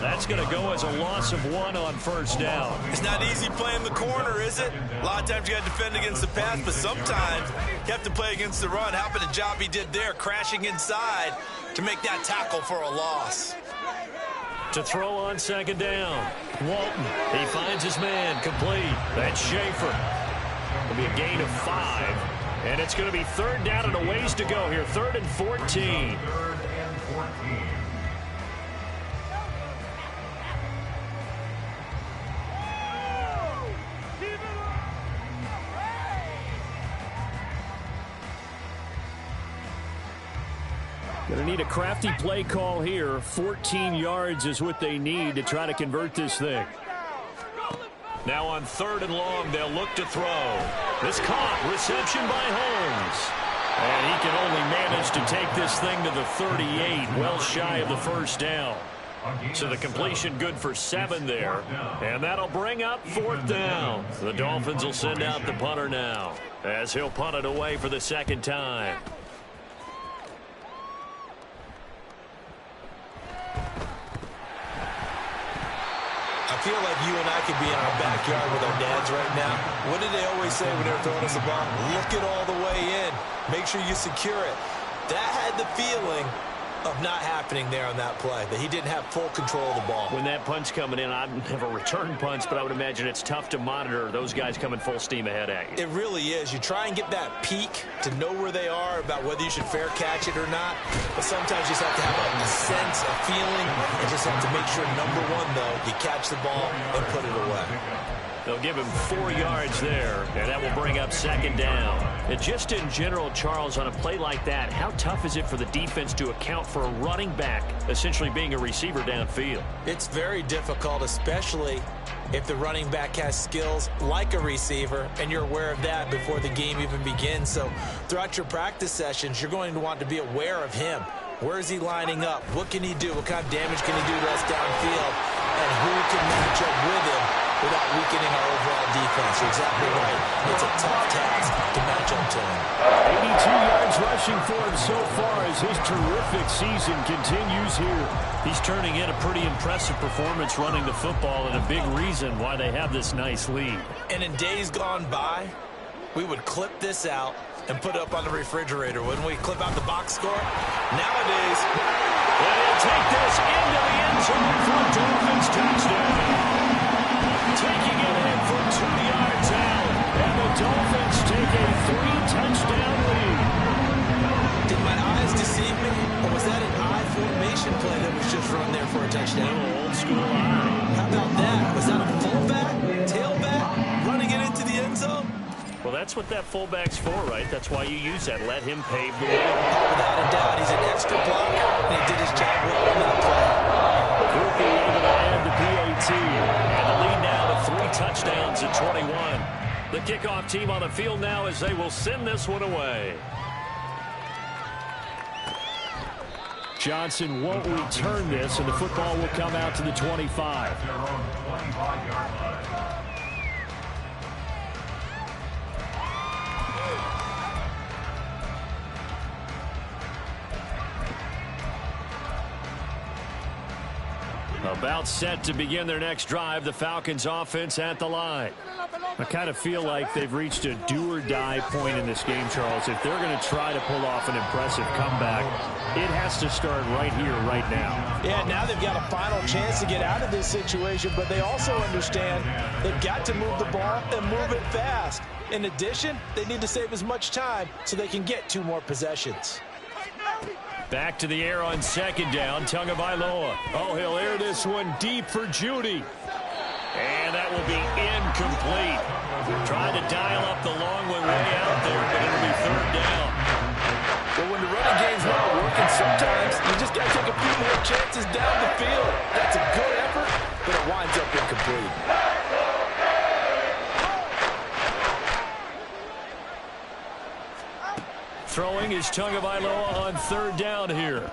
That's going to go as a loss of 1 on 1st down. It's not easy playing the corner, is it? A lot of times you got to defend against the pass, but sometimes you have to play against the run. How about the job he did there, crashing inside to make that tackle for a loss? To throw on 2nd down. Walton, he finds his man, complete. That's Schaefer. It'll be a gain of 5. And it's going to be 3rd down and a ways to go here. 3rd and 14. 3rd and 14. Going to need a crafty play call here. 14 yards is what they need to try to convert this thing. Now on 3rd and long, they'll look to throw. This caught, reception by Holmes. And he can only manage to take this thing to the 38, well shy of the 1st down. So the completion good for 7 there. And that'll bring up 4th down. The Dolphins will send out the punter now as he'll punt it away for the 2nd time. I feel like you and I could be in our backyard with our dads right now. What did they always say when they were throwing us the ball? Look it all the way in. Make sure you secure it. That had the feeling of not happening there on that play, that he didn't have full control of the ball. When that punch coming in, I'd never return punts, but I would imagine it's tough to monitor those guys coming full steam ahead at you. It really is. You try and get that peek to know where they are about whether you should fair catch it or not, but sometimes you just have to have a sense, a feeling, and just have to make sure, number one, though, you catch the ball and put it away. They'll give him 4 yards there, and that will bring up second down. And just in general, Charles, on a play like that, how tough is it for the defense to account for a running back essentially being a receiver downfield? It's very difficult, especially if the running back has skills like a receiver, and you're aware of that before the game even begins. So throughout your practice sessions, you're going to want to be aware of him. Where is he lining up? What can he do? What kind of damage can he do to us downfield? And who can match up with him without weakening our overall defense? You're exactly right. It's a tough task to match up to him. 82 yards rushing for him so far as his terrific season continues here. He's turning in a pretty impressive performance running the football, and a big reason why they have this nice lead. And in days gone by, we would clip this out and put it up on the refrigerator, wouldn't we? Clip out the box score. Nowadays, and he'll take this into the end zone for a Dolphins touchdown. Taking it in for 2 yards out, and the Dolphins take a 3-touchdown lead. Did my eyes deceive me, or was that an I formation play that was just run there for a touchdown? Old school eye. How about that? Was that a fullback, tailback, running it into the end zone? Well, that's what that fullback's for, right? That's why you use that. Let him pave the way. Without a doubt, he's an extra blocker, and he did his job well on that play. Cooper able to add the PAT, and the lead now to 3 touchdowns at 21. The kickoff team on the field now as they will send this one away. Johnson won't return this, and the football will come out to the 25. Their own 25-yard line. About set to begin their next drive, the Falcons offense at the line. I kind of feel like they've reached a do-or-die point in this game, Charles. If they're going to try to pull off an impressive comeback, it has to start right here, right now. Yeah, now they've got a final chance to get out of this situation, but they also understand they've got to move the ball and move it fast. In addition, they need to save as much time so they can get 2 more possessions. Back to the air on second down, Tagovailoa. Oh, he'll air this one deep for Judy. And that will be incomplete. Trying to dial up the long one way out there, but it'll be third down. Well, when the running game's not working, sometimes you just got to take a few more chances down the field. That's a good effort, but it winds up incomplete. Throwing is Tagovailoa on third down here.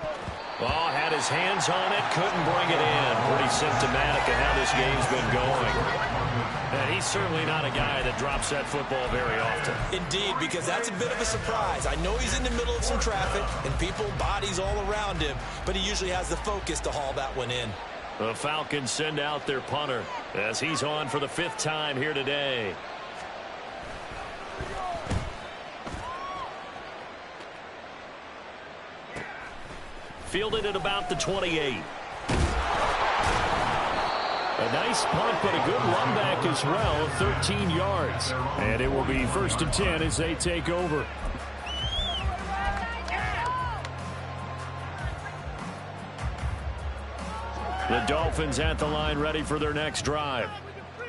Oh, had his hands on it, couldn't bring it in. Pretty symptomatic of how this game's been going. And he's certainly not a guy that drops that football very often. Indeed, because that's a bit of a surprise. I know he's in the middle of some traffic and people, bodies all around him, but he usually has the focus to haul that one in. The Falcons send out their punter as he's on for the 5th time here today. Fielded at about the 28. A nice punt, but a good run back as well, 13 yards. And it will be 1st and 10 as they take over. The Dolphins at the line ready for their next drive.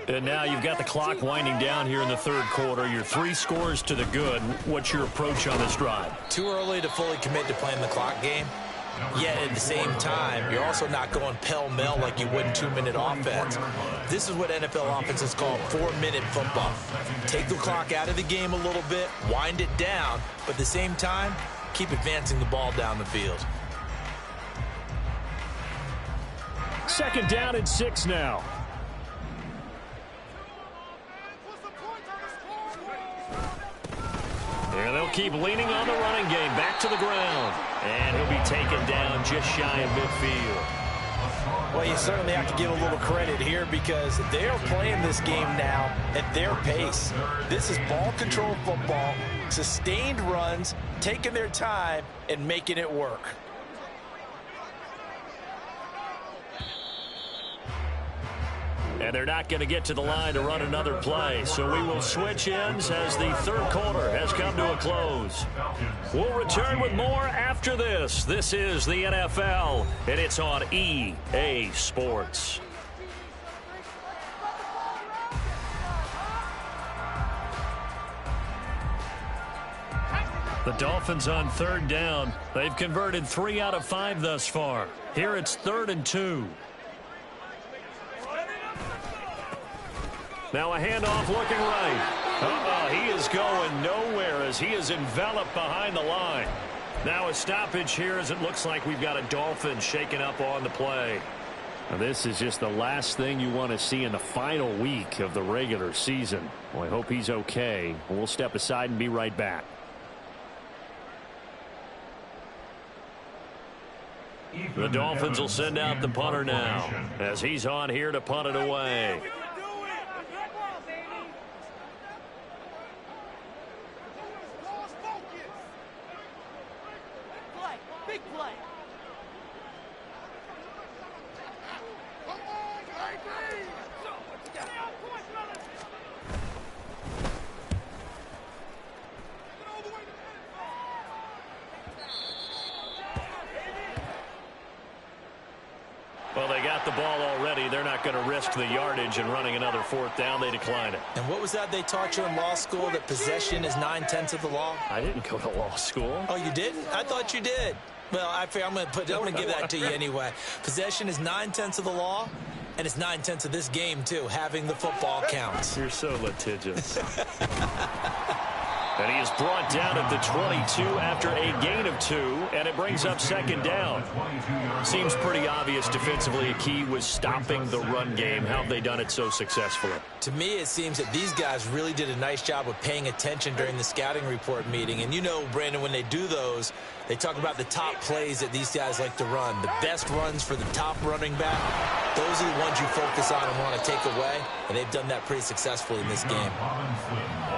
And now you've got the clock winding down here in the 3rd quarter. Your 3 scores to the good. What's your approach on this drive? Too early to fully commit to playing the clock game. Yet at the same time, you're also not going pell-mell like you would in 2-minute offense. This is what NFL offenses call 4-minute football. Take the clock out of the game a little bit, wind it down, but at the same time, keep advancing the ball down the field. 2nd down and 6 now. And they'll keep leaning on the running game. Back to the ground. And he'll be taken down just shy of midfield. Well, you certainly have to give a little credit here because they are playing this game now at their pace. This is ball control football, sustained runs, taking their time, and making it work. And they're not going to get to the line to run another play. So we will switch ends as the 3rd quarter has come to a close. We'll return with more after this. This is the NFL, and it's on EA Sports. The Dolphins on 3rd down. They've converted 3 out of 5 thus far. Here it's 3rd and 2. Now a handoff looking right. He is going nowhere as he is enveloped behind the line. Now a stoppage here as it looks like we've got a Dolphin shaken up on the play. Now this is just the last thing you want to see in the final week of the regular season. Well, I hope he's okay. We'll step aside and be right back. The Dolphins will send out the punter now as he's on here to punt it away. Big play. Well, they got the ball already. They're not going to risk the yardage and running another 4th down. They decline it. And what was that they taught you in law school, that possession is 9/10 of the law? I didn't go to law school. Oh, you didn't? I thought you did. Well, I'm going to give that to you anyway. Possession is 9/10 of the law, and it's 9/10 of this game, too. Having the football counts. You're so litigious. And he is brought down at the 22 after a gain of 2, and it brings up 2nd down. Seems pretty obvious defensively a key was stopping the run game. How have they done it so successfully? To me, it seems that these guys really did a nice job of paying attention during the scouting report meeting. And you know, Brandon, when they do those, they talk about the top plays that these guys like to run. The best runs for the top running back, those are the ones you focus on and want to take away. And they've done that pretty successfully in this game.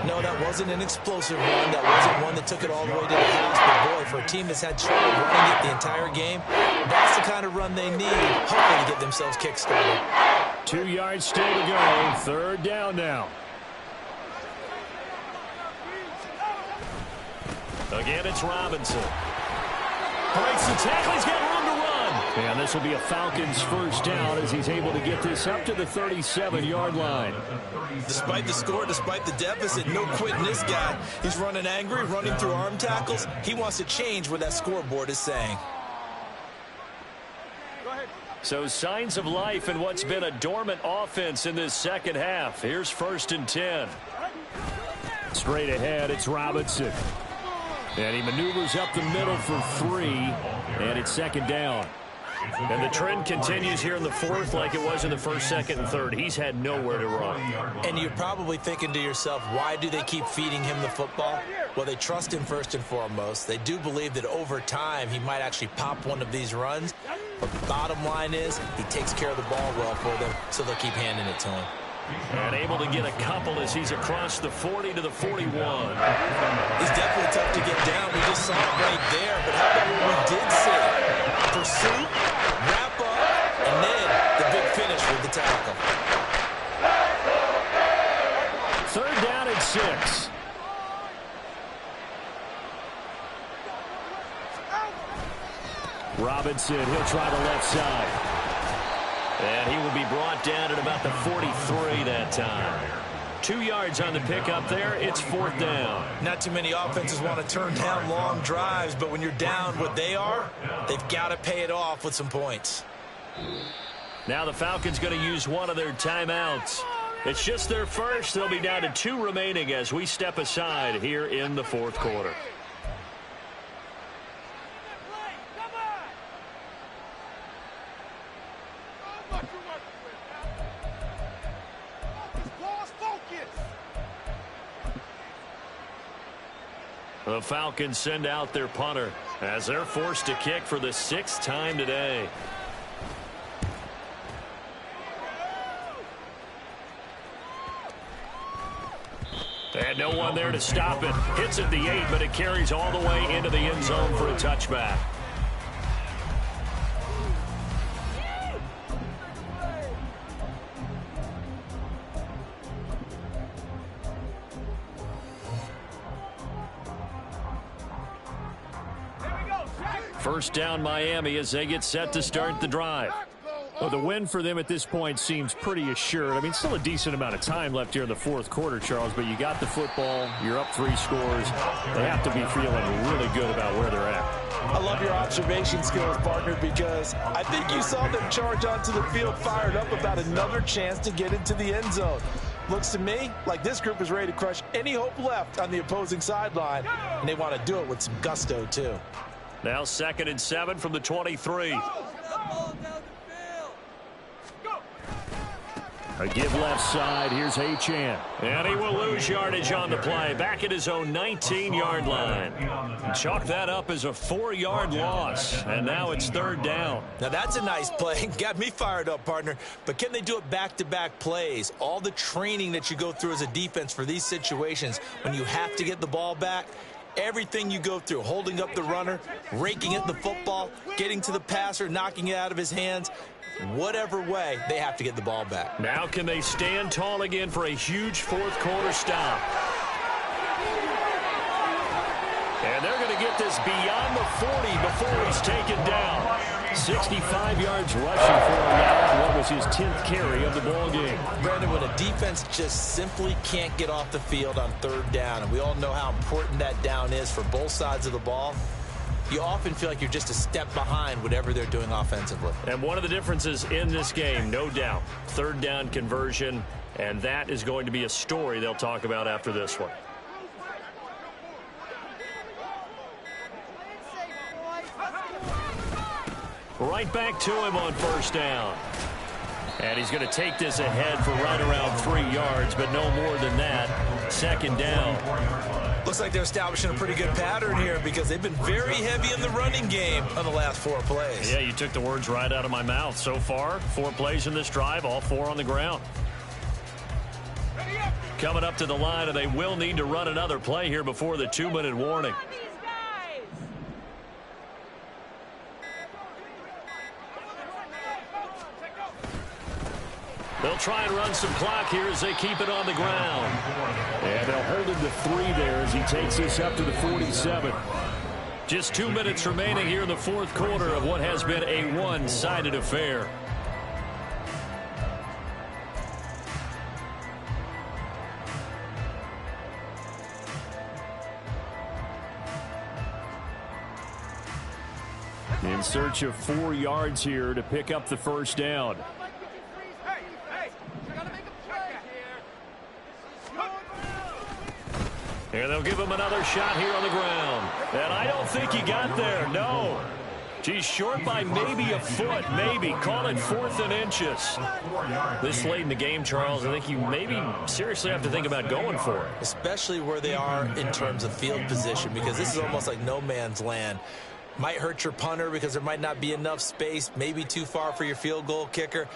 No, that wasn't an explosive run. That wasn't one that took it all the way to the house. But, boy, for a team that's had trouble running it the entire game, that's the kind of run they need, hopefully, to get themselves kick-started. 2 yards still to go. 3rd down now. Again, it's Robinson. Breaks the tackle. He's got room to run. And this will be a Falcons 1st down as he's able to get this up to the 37-yard line. Despite the score, despite the deficit, no quitting this guy. He's running angry, running through arm tackles. He wants to change what that scoreboard is saying. So signs of life in what's been a dormant offense in this 2nd half. Here's 1st and 10. Straight ahead, it's Robinson. And he maneuvers up the middle for 3, and it's 2nd down. And the trend continues here in the 4th like it was in the 1st, 2nd, and 3rd. He's had nowhere to run. And you're probably thinking to yourself, why do they keep feeding him the football? Well, they trust him first and foremost. They do believe that over time he might actually pop one of these runs. But the bottom line is he takes care of the ball well for them, so they'll keep handing it to him. And able to get a couple as he's across the 40 to the 41. He's definitely tough to get down. We just saw it right there. But how about what we did see? Pursuit, wrap up, and then the big finish with the tackle. 3rd down and 6. Robinson, he'll try the left side. And he will be brought down at about the 43 that time. 2 yards on the pickup there. It's 4th down. Not too many offenses want to turn down long drives, but when you're down what they are, they've got to pay it off with some points. Now the Falcons going to use one of their timeouts. It's just their first. They'll be down to 2 remaining as we step aside here in the 4th quarter. The Falcons send out their punter as they're forced to kick for the 6th time today. And no one there to stop it. Hits at the 8, but it carries all the way into the end zone for a touchback. First down Miami as they get set to start the drive. Well, the win for them at this point seems pretty assured. I mean, still a decent amount of time left here in the fourth quarter, Charles, but you got the football, you're up 3 scores. They have to be feeling really good about where they're at. I love your observation skills, partner, because I think you saw them charge onto the field fired up about another chance to get into the end zone. Looks to me like this group is ready to crush any hope left on the opposing sideline, and they want to do it with some gusto, too. Now 2nd and 7 from the 23. A give left side. Here's Achane. And he will lose yardage on the play. Back at his own 19-yard line. Chalk that up as a 4-yard loss. And now it's 3rd down. Now that's a nice play. Got me fired up, partner. But can they do it back-to-back plays? All the training that you go through as a defense for these situations, when you have to get the ball back, everything you go through, holding up the runner, raking at the football, getting to the passer, knocking it out of his hands, whatever way, they have to get the ball back. Now can they stand tall again for a huge fourth quarter stop? And they're going to get this beyond the 40 before he's taken down. 65 yards rushing for him now. What was his 10th carry of the ball game? Brandon, when a defense just simply can't get off the field on 3rd down, and we all know how important that down is for both sides of the ball, you often feel like you're just a step behind whatever they're doing offensively. And one of the differences in this game, no doubt, 3rd down conversion, and that is going to be a story they'll talk about after this one. Right back to him on 1st down. And he's going to take this ahead for right around 3 yards, but no more than that. 2nd down. Looks like they're establishing a pretty good pattern here because they've been very heavy in the running game on the last 4 plays. Yeah, you took the words right out of my mouth. So far, 4 plays in this drive, all 4 on the ground. Coming up to the line, and they will need to run another play here before the 2-minute warning. They'll try and run some clock here as they keep it on the ground. And they'll hold him to 3 there as he takes this up to the 47. Just 2 minutes remaining here in the fourth quarter of what has been a one-sided affair. In search of 4 yards here to pick up the 1st down. And they'll give him another shot here on the ground. And I don't think he got there. No. He's short by maybe a foot, maybe. Call it 4th and inches. This late in the game, Charles, I think you maybe seriously have to think about going for it. Especially where they are in terms of field position, because this is almost like no man's land. Might hurt your punter because there might not be enough space, maybe too far for your field goal kicker.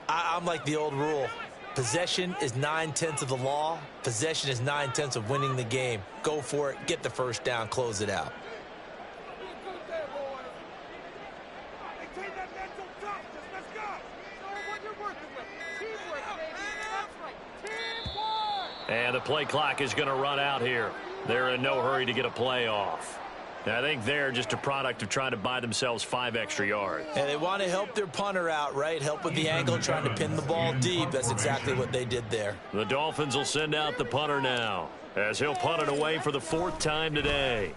I'm like the old rule. Possession is 9/10 of the law. Possession is 9/10 of winning the game. Go for it. Get the 1st down. Close it out. And the play clock is going to run out here. They're in no hurry to get a play off. I think they're just a product of trying to buy themselves 5 extra yards. And they want to help their punter out, right? Help with the angle, trying to pin the ball deep. That's exactly what they did there. The Dolphins will send out the punter now, as he'll punt it away for the 4th time today.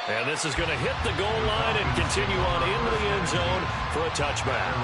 And this is going to hit the goal line and continue on into the end zone for a touchback.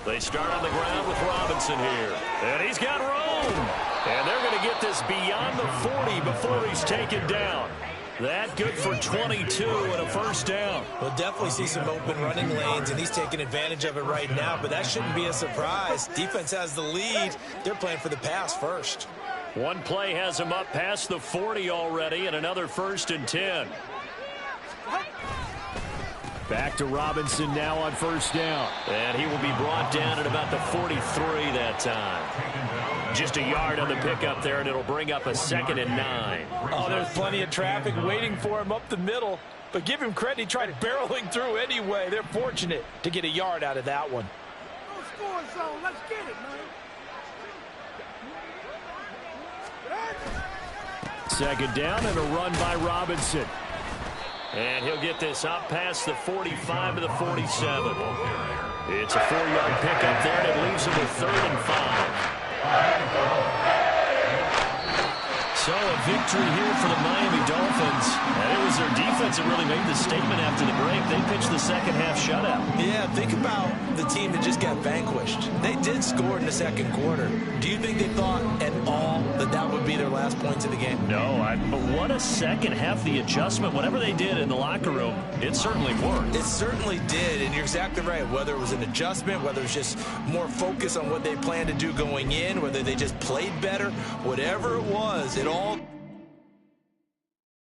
They start on the ground with Robinson here. And he's got room. And they're going to get this beyond the 40 before he's taken down. That good for 22 and a 1st down. We'll definitely see some open running lanes, and he's taking advantage of it right now, but that shouldn't be a surprise. Defense has the lead. They're playing for the pass first. One play has him up past the 40 already, and another 1st and 10. Back to Robinson now on first down. And he will be brought down at about the 43 that time. Just a yard on the pickup there, and it'll bring up a 2nd and 9. Oh, there's plenty of traffic waiting for him up the middle. But give him credit, he tried barreling through anyway. They're fortunate to get a yard out of that one. No score zone. Let's get it, man. Second down and a run by Robinson. And he'll get this up past the 45 to the 47. It's a 4-yard pickup there, and it leaves him with 3rd and 5. So a victory here for the Miami Dolphins. And it was their defense that really made the statement after the break. They pitched the second half shutout. Yeah, think about the team that just got vanquished. They did score in the second quarter. Do you think they thought at all that that would be their last points of the game? No, but what a second half. The adjustment, whatever they did in the locker room, it certainly worked. It certainly did, and you're exactly right. Whether it was an adjustment, whether it was just more focus on what they planned to do going in, whether they just played better, whatever it was, it all